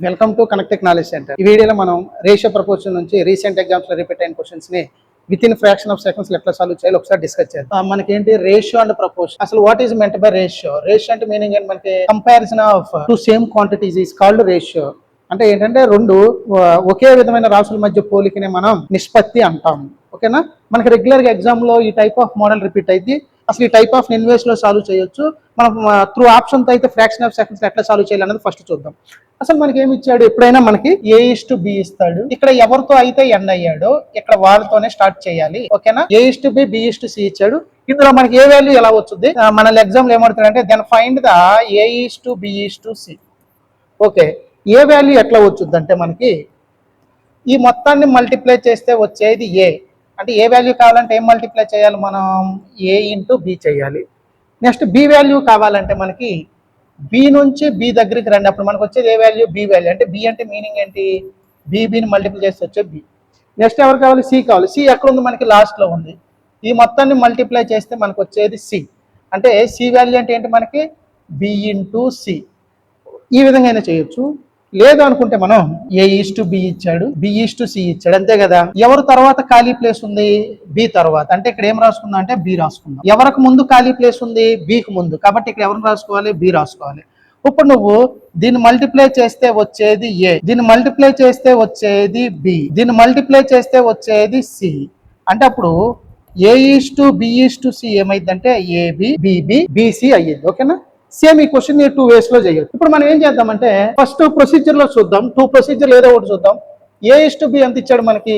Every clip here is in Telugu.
Welcome to Connectech knowledge centre. ఈ వీడియోలో మనం రేషియో ప్రపోర్షన్ నుంచి రీసెంట్ ఎగ్జామ్స్ లో రిపీట్ అయిన క్వశ్చన్స్ ని within fraction of seconds ఎట్లా సాల్వ్ చేయాలి ఒకసారి డిస్కస్ చేద్దాం. మనకేంటి రేషియో అండ్ ప్రపోర్షన్, అసలు what is meant by ratio? Ratio అంటే మీనింగ్ ఏంటి? మనకి comparison of two same quantities is called ratio. అంటే ఏంటంటే రెండు ఒకే విధమైన రాసుల మధ్య పోలికనే మనం నిష్పత్తి అంటాం. ఓకేనా? మనకి రెగ్యులర్ గా ఎగ్జామ్ లో ఈ టైప్ ఆఫ్ మోడల్ రిపీట్ అయితే అసలు ఈ టైప్ ఆఫ్ ఇన్వేస్ లో సాల్వ్ చేయొచ్చు. మనం త్రూ ఆప్షన్ తో అయితే ఫ్రాక్షన్ ఆఫ్ సెకండ్స్ ఎట్లా సాల్వ్ చేయాలి అనేది ఫస్ట్ చూద్దాం. అసలు మనకి ఏమి ఇచ్చాడు? ఎప్పుడైనా మనకి A:B ఇస్తాడు. ఇక్కడ ఎవరితో అయితే ఎన్ అయ్యాడో ఇక్కడ వాళ్ళతోనే స్టార్ట్ చేయాలి. ఓకేనా? A:B B:C ఇచ్చాడు. ఇందులో మనకి ఏ వాల్యూ ఎలా వచ్చింది? మన ఎగ్జామ్ లో ఏమడుతాడంటే then find the A:B:C. Okay, A value ఎట్లా వచ్చుద్ది అంటే మనకి ఈ మొత్తాన్ని మల్టిప్లై చేస్తే వచ్చేది ఏ. అంటే ఏ వాల్యూ కావాలంటే ఏం మల్టిప్లై చేయాలి? మనం A:B చేయాలి. నెక్స్ట్ బి వాల్యూ కావాలంటే మనకి బి నుంచి బి దగ్గరికి రండి. అప్పుడు మనకు వచ్చేది ఏ వాల్యూ? B value. అంటే బి అంటే మీనింగ్ ఏంటి? బిని మల్టిప్లై చేస్తే వచ్చే బి. నెక్స్ట్ ఎవరు కావాలి? సి కావాలి. సి ఎక్కడ ఉంది? మనకి లాస్ట్లో ఉంది. ఈ మొత్తాన్ని మల్టిప్లై చేస్తే మనకు వచ్చేది సి. అంటే సి వాల్యూ అంటే ఏంటి? మనకి B/C. ఈ విధంగా అయినా చేయొచ్చు. లేదు అనుకుంటే మనం A:B ఇచ్చాడు, B:C ఇచ్చాడు, అంతే కదా. ఎవరు తర్వాత ఖాళీ ప్లేస్ ఉంది? బి తర్వాత. అంటే ఇక్కడ ఏం రాసుకుందాం అంటే బి రాసుకుందాం. ఎవరికి ముందు ఖాళీ ప్లేస్ ఉంది? బికి ముందు. కాబట్టి ఇక్కడ ఎవరిని రాసుకోవాలి? బి రాసుకోవాలి. ఇప్పుడు నువ్వు దీన్ని మల్టిప్లై చేస్తే వచ్చేది ఏ, దీన్ని మల్టిప్లై చేస్తే వచ్చేది బి, దీన్ని మల్టిప్లై చేస్తే వచ్చేది సి. అంటే అప్పుడు A:B:C ఏమైందంటే AB BB BC అయ్యింది. ఓకేనా? సేమ్ ఈ క్వశ్చన్ 2 వేస్ లో చేయొచ్చు. ఇప్పుడు మనం ఏం చేద్దామంటే ఫస్ట్ ప్రొసీజర్ లో చూద్దాం. 2 ప్రొసీజర్ ఏదో ఒకటి చూద్దాం. A:B ఎంత ఇచ్చాడు మనకి?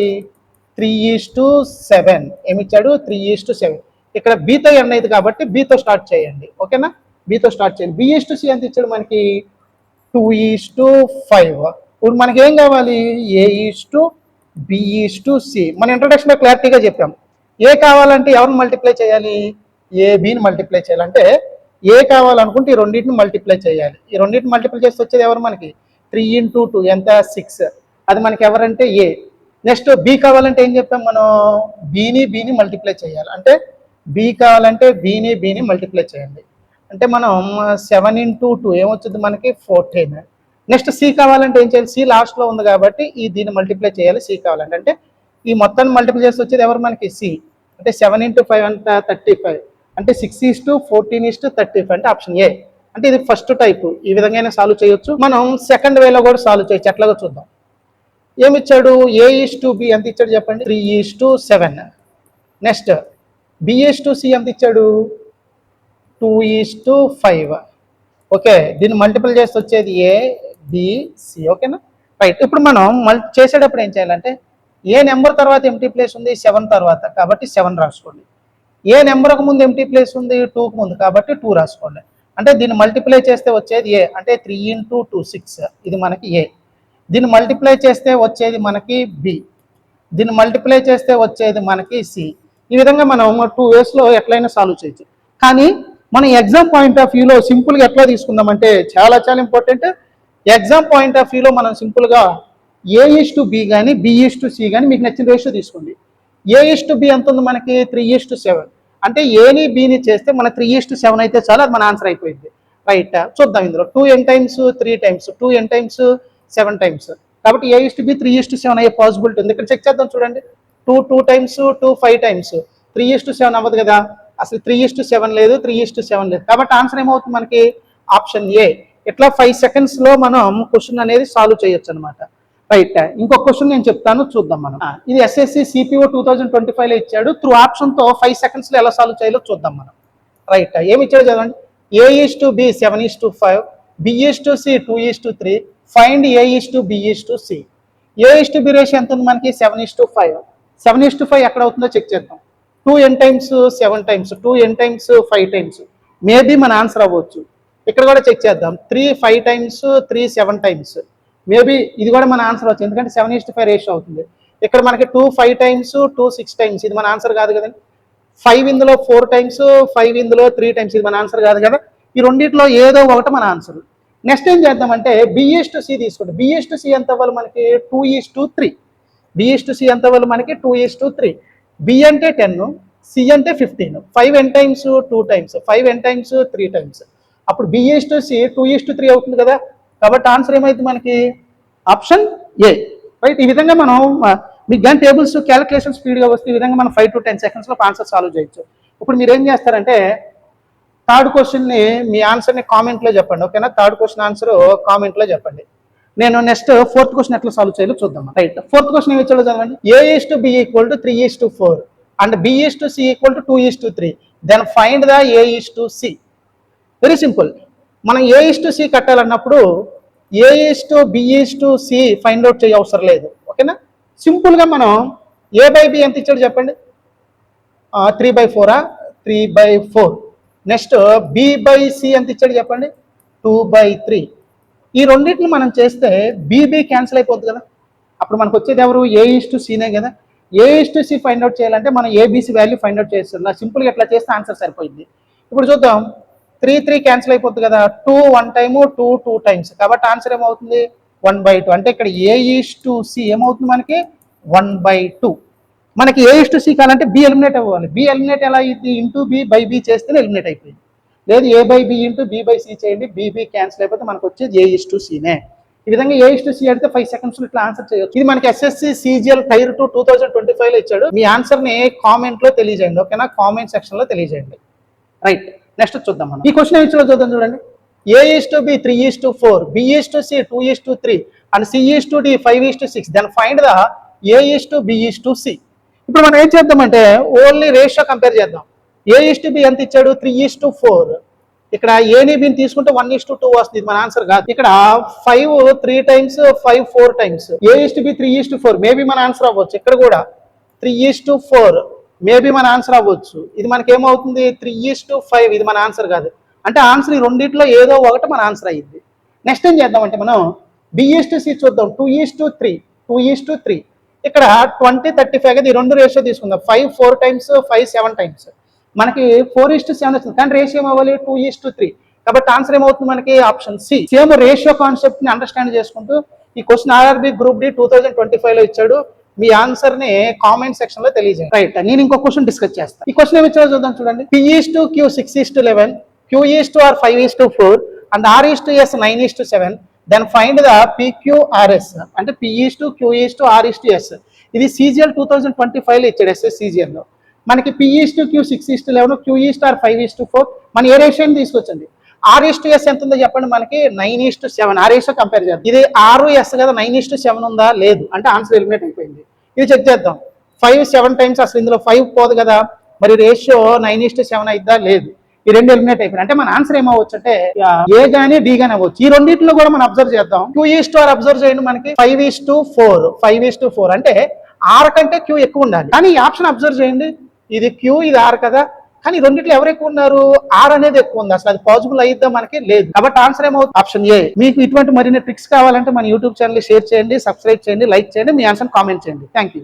3:7. ఏమి ఇచ్చాడు? 3:7. ఇక్కడ బితో ఎన్ అయింది కాబట్టి బితో స్టార్ట్ చేయండి. ఓకేనా? బితో స్టార్ట్ చేయండి. B:C ఎంత ఇచ్చాడు మనకి? 2:5. ఇప్పుడు మనకి ఏం కావాలి? A:B:C. మన ఇంట్రొడక్షన్ లో క్లారిటీగా చెప్పాం. ఏ కావాలంటే ఎవరిని మల్టిప్లై చేయాలి? ABని మల్టిప్లై చేయాలి. అంటే ఏ కావాలనుకుంటే ఈ రెండింటిని మల్టిప్లై చేయాలి. ఈ రెండింటిని మల్టిప్లై చేస్తే వచ్చేది ఎవరు మనకి? 3 × 2 ఎంత? 6. అది మనకి ఎవరంటే ఏ. నెక్స్ట్ బి కావాలంటే ఏం చెప్పాం మనం? బిని మల్టిప్లై చేయాలి. అంటే బి కావాలంటే బిని మల్టిప్లై చేయండి. అంటే మనం 7 × 2 ఏమొచ్చింది మనకి? 14. నెక్స్ట్ సి కావాలంటే ఏం చేయాలి? సి లాస్ట్లో ఉంది కాబట్టి దీన్ని మల్టిప్లై చేయాలి. సి కావాలంటే అంటే ఈ మొత్తాన్ని మల్టిప్లై చేస్తే వచ్చేది ఎవరు మనకి? సి. అంటే 7 × 5 అంత 35. అంటే 6:14:35 అంటే ఆప్షన్ ఏ. అంటే ఇది ఫస్ట్ టైప్. ఈ విధంగా సాల్వ్ చేయొచ్చు. మనం సెకండ్ వేలో కూడా సాల్వ్ చేయొచ్చు. ఎట్లాగో చూద్దాం. ఏమిచ్చాడు? A:B ఎంత ఇచ్చాడు చెప్పండి? 3:7. నెక్స్ట్ B:C ఎంత ఇచ్చాడు? 2:5. ఓకే, దీన్ని మల్టిపుల్ చేస్తే వచ్చేది ABC. ఓకేనా? రైట్. ఇప్పుడు మనం చేసేటప్పుడు ఏం చేయాలంటే ఏ నెంబర్ తర్వాత ఎంటీ ప్లేస్ ఉంది? 7 తర్వాత, కాబట్టి 7 రాసుకోండి. ఏ నెంబర్కు ముందు ఎంటీ ప్లేస్ ఉంది? 2కు ముందు, కాబట్టి 2 రాసుకోండి. అంటే దీన్ని మల్టిప్లై చేస్తే వచ్చేది ఏ. అంటే 3 × 2 6. ఇది మనకి ఏ. దీన్ని మల్టిప్లై చేస్తే వచ్చేది మనకి బి, దీన్ని మల్టిప్లై చేస్తే వచ్చేది మనకి సి. ఈ విధంగా మనం 2 వేస్లో ఎట్లయినా సాల్వ్ చేయొచ్చు. కానీ మనం ఎగ్జామ్ పాయింట్ ఆఫ్ వ్యూలో సింపుల్గా ఎట్లా తీసుకుందామంటే చాలా చాలా ఇంపార్టెంట్. ఎగ్జామ్ పాయింట్ ఆఫ్ వ్యూలో మనం సింపుల్గా A:B కానీ B:C కానీ మీకు నచ్చిన రేషియో తీసుకోండి. A:B ఎంత ఉంది మనకి? 3:7. అంటే ఏని బిని చేస్తే మన 3:7 అయితే చాలు, అది మన ఆన్సర్ అయిపోయింది. రైట్. చూద్దాం. ఇందులో 2 n times 3 times 2 n times 7 times. కాబట్టి A:B 3:7 అయ్యే పాసిబిలిటీ ఉంది. ఇక్కడ చెక్ చేద్దాం చూడండి. 2 టైమ్స్ 2 5 టైమ్స్ 3:7 అవ్వదు కదా. అసలు 3:7 లేదు, 3:7 లేదు. కాబట్టి ఆన్సర్ ఏమవుతుంది మనకి? Option A. ఇట్లా 5 సెకండ్స్లో మనం క్వశ్చన్ అనేది సాల్వ్ చేయొచ్చు అనమాట. రైట్. ఇంకొక క్వశ్చన్ నేను చెప్తాను, చూద్దాం మనం. ఇది SSC CPO 2025లో ఇచ్చాడు. త్రూ ఆప్షన్తో 5 సెకండ్స్లో ఎలా సాల్వ్ చేయాలో చూద్దాం మనం. రైట్. ఏమి ఇచ్చాడు చదవండి. A:B 7:5, B:C 2:3, find A:B:C. A:B ratio ఎంత ఉంది మనకి? 7:5. 7:5 ఎక్కడ అవుతుందో చెక్ చేద్దాం. 2 n times 7 times 2 n times 5 times. Maybe మన ఆన్సర్ అవ్వచ్చు. ఇక్కడ కూడా చెక్ చేద్దాం. 3 5 టైమ్స్ 3 7 టైమ్స్. మేబీ ఇది కూడా మన ఆన్సర్ వచ్చింది, ఎందుకంటే 7:5 రేషియో అవుతుంది. ఇక్కడ మనకి 2 5 టైమ్స్ 2 6 టైమ్స్. ఇది మన ఆన్సర్ కాదు కదండి. 5 ఇందులో 4 టైమ్స్ 5 ఇందులో 3 టైమ్స్. ఇది మన ఆన్సర్ కాదు కదా. ఈ రెండింటిలో ఏదో ఒకటి మన ఆన్సర్. నెక్స్ట్ ఏం చేద్దామంటే B:C తీసుకోండి. B:C ఎంత అవ్వాలి మనకి? 2:3. B:C ఎంత అవ్వాలి మనకి? 2:3. B అంటే 10, C అంటే 15. 5 n times 2 times 5 n times 3 times. అప్పుడు B:C 2:3 అవుతుంది కదా. కాబట్టి ఆన్సర్ ఏమైంది మనకి? Option A. రైట్, ఈ విధంగా మనం మీకు కానీ టేబుల్స్ క్యాలిక్యులేషన్ స్పీడ్గా వస్తే ఈ విధంగా మనం 5 to 10 సెకండ్స్లో ఆన్సర్ సాల్వ్ చేయొచ్చు. ఇప్పుడు మీరు ఏం చేస్తారంటే థర్డ్ క్వశ్చన్ని మీ ఆన్సర్ని కామెంట్లో చెప్పండి, ఓకేనా? థర్డ్ క్వశ్చన్ ఆన్సర్ కామెంట్లో చెప్పండి. నేను నెక్స్ట్ ఫోర్త్ క్వశ్చన్ ఎట్లా సాల్వ్ చేయాలో చూద్దాం. రైట్, ఫోర్త్ క్వశ్చన్ ఏమి ఇచ్చాడో చదవండి. A:B = 3:4 and B:C = 2:3. Then find the A:C. Very simple. మనం A:C కట్టాలన్నప్పుడు A:B:C ఫైండ్ అవుట్ చేయ అవసరం లేదు, ఓకేనా? సింపుల్గా మనం A/B ఎంత ఇచ్చాడు చెప్పండి. 3/4 3/4. నెక్స్ట్ B/C ఎంత ఇచ్చాడు చెప్పండి. 2/3. ఈ రెండింటిని మనం చేస్తే BB క్యాన్సిల్ అయిపోద్ది కదా. అప్పుడు మనకు వచ్చేది ఎవరు? A:C కదా. A:C ఫైండ్ అవుట్ చేయాలంటే మనం ABC వాల్యూ ఫైండ్ అవుట్ చేస్తున్నాం. సింపుల్గా ఎట్లా చేస్తే ఆన్సర్ సరిపోయింది. ఇప్పుడు చూద్దాం. 3 క్యాన్సిల్ అయిపోతుంది కదా. 2 1 టైము, 2 2 టైమ్స్. కాబట్టి ఆన్సర్ ఏమవుతుంది? 1/2. అంటే ఇక్కడ A:C ఏమవుతుంది మనకి? 1/2. మనకి A:C కావాలంటే B ఎలిమినేట్ అవ్వాలి. B ఎలిమినేట్ ఎలా అయింది? ఇంటూ B/B చేస్తేనే ఎలిమినేట్ అయిపోయింది. లేదు A/B ఇంటూ B/C చేయండి, BB క్యాన్సిల్ అయిపోతే మనకు వచ్చేది A:C. ఈ విధంగా A:C అడిగితే 5 సెకండ్స్లో ఇట్లా ఆన్సర్ చేయొచ్చు. ఇది మనకి SSC CGL Tier 2 2025లో ఇచ్చాడు. మీ ఆన్సర్ని కామెంట్లో తెలియజేయండి, ఓకేనా? కామెంట్ సెక్షన్లో తెలియజేయండి. రైట్, నెక్స్ట్ చూద్దాం మనం. ఈ క్వశ్చన్ ఇచ్చిన చూద్దాం చూడండి. A:B 3:4, B:C 2:3 and C:D 5:6. Then find the A:B:C. ఇప్పుడు మనం ఏం చేద్దామంటే ఓన్లీ రేషియో కంపేర్ చేద్దాం. A:B ఎంత ఇచ్చాడు? 3:4. ఇక్కడ ఏని బిని తీసుకుంటే 1:2 వస్తుంది. మన ఆన్సర్ కాదు. ఇక్కడ 5 3 టైమ్స్, 5 4 టైమ్స్. A:B 3:4 మేబీ మన ఆన్సర్ అవ్వచ్చు. ఇక్కడ కూడా 3:4 మేబీ మన ఆన్సర్ అవ్వచ్చు. ఇది మనకి ఏమవుతుంది? 3:5. ఇది మన ఆన్సర్ కాదు. అంటే ఆన్సర్ ఈ రెండింటిలో ఏదో ఒకటి మన ఆన్సర్ అయ్యింది. నెక్స్ట్ ఏం చేద్దామంటే మనం B:C చూద్దాం. 2:3 2:3. ఇక్కడ 20 35 కదా. ఈ రెండు రేషియో తీసుకుందాం. 5 4 టైమ్స్, 5 7 టైమ్స్. మనకి 4:7 వచ్చింది, కానీ రేషియో ఏమవ్వాలి? 2:3. కాబట్టి ఆన్సర్ ఏమవుతుంది మనకి? Option C. Same ratio concept ని అండర్స్టాండ్ చేసుకుంటూ ఈ క్వశ్చన్ RRB Group D 2025లో ఇచ్చాడు. మీ ఆన్సర్ ని కామెంట్ సెక్షన్ లో తెలియజేయండి. రైట్, నేను ఇంకో క్వశ్చన్ డిస్కస్ చేస్తాను. ఈ క్వశ్చన్ ఏమి ఇచ్చాడో చూద్దాం చూడండి. P:/Q 6:11, Q:/R 5:4 and R:/S 9:7. Then find the PQRS. అంటే P:/Q:/R:/S. ఇది CGL 2025లో ఇచ్చాడు. SSCGL లో మనకి P:/Q 6:11, Q:/R 5:4. మన ఏ రేషియోని తీసుకొచ్చండి. R:/S ఎంత ఉందో చెప్పండి. మనకి 9:7. ఆ రేషియో కంపేర్ చేద్దాం. ఇది 6:S కదా, 9:7 ఉందా? లేదు. అంటే ఆన్సర్ ఎలిమినేట్ అయిపోయింది. ఇది చెక్ చేద్దాం. 5 7 టైమ్స్, అసలు ఇందులో 5 పోదు కదా. మరి రేషియో 9:7 అయిద్దా? లేదు. ఈ రెండు ఎలిమినేట్ అయిపోయింది. అంటే మన ఆన్సర్ ఏమవచ్చు అంటే ఏ గానీ డి గానీ అవ్వచ్చు. ఈ రెండింటిలో కూడా మనం అబ్జర్వ్ చేద్దాం. Q:/R అబ్జర్వ్ చేయండి. మనకి 5:4 అంటే R కంటే Q ఎక్కువ ఉండాలి. కానీ ఈ ఆప్షన్ అబ్జర్వ్ చేయండి. ఇది Q, ఇది R కదా. కానీ రెండిట్లో ఎవరు ఎక్కువ ఉన్నారు? R అనేది ఎక్కువ ఉంది. అసలు అది పాసిబుల్ అయిద్దా? మనకి లేదు. కాబట్టి ఆన్సర్ ఏమవుతుంది? Option A. మీకు ఇటువంటి మరిన్ని ట్రిక్స్ కావాలంటే మన యూట్యూబ్ ఛానల్ షేర్ చేయండి, సబ్స్క్రైబ్ చేయండి, లైక్ చేయండి, మీ ఆన్సర్ కామెంట్ చేయండి. Thank you.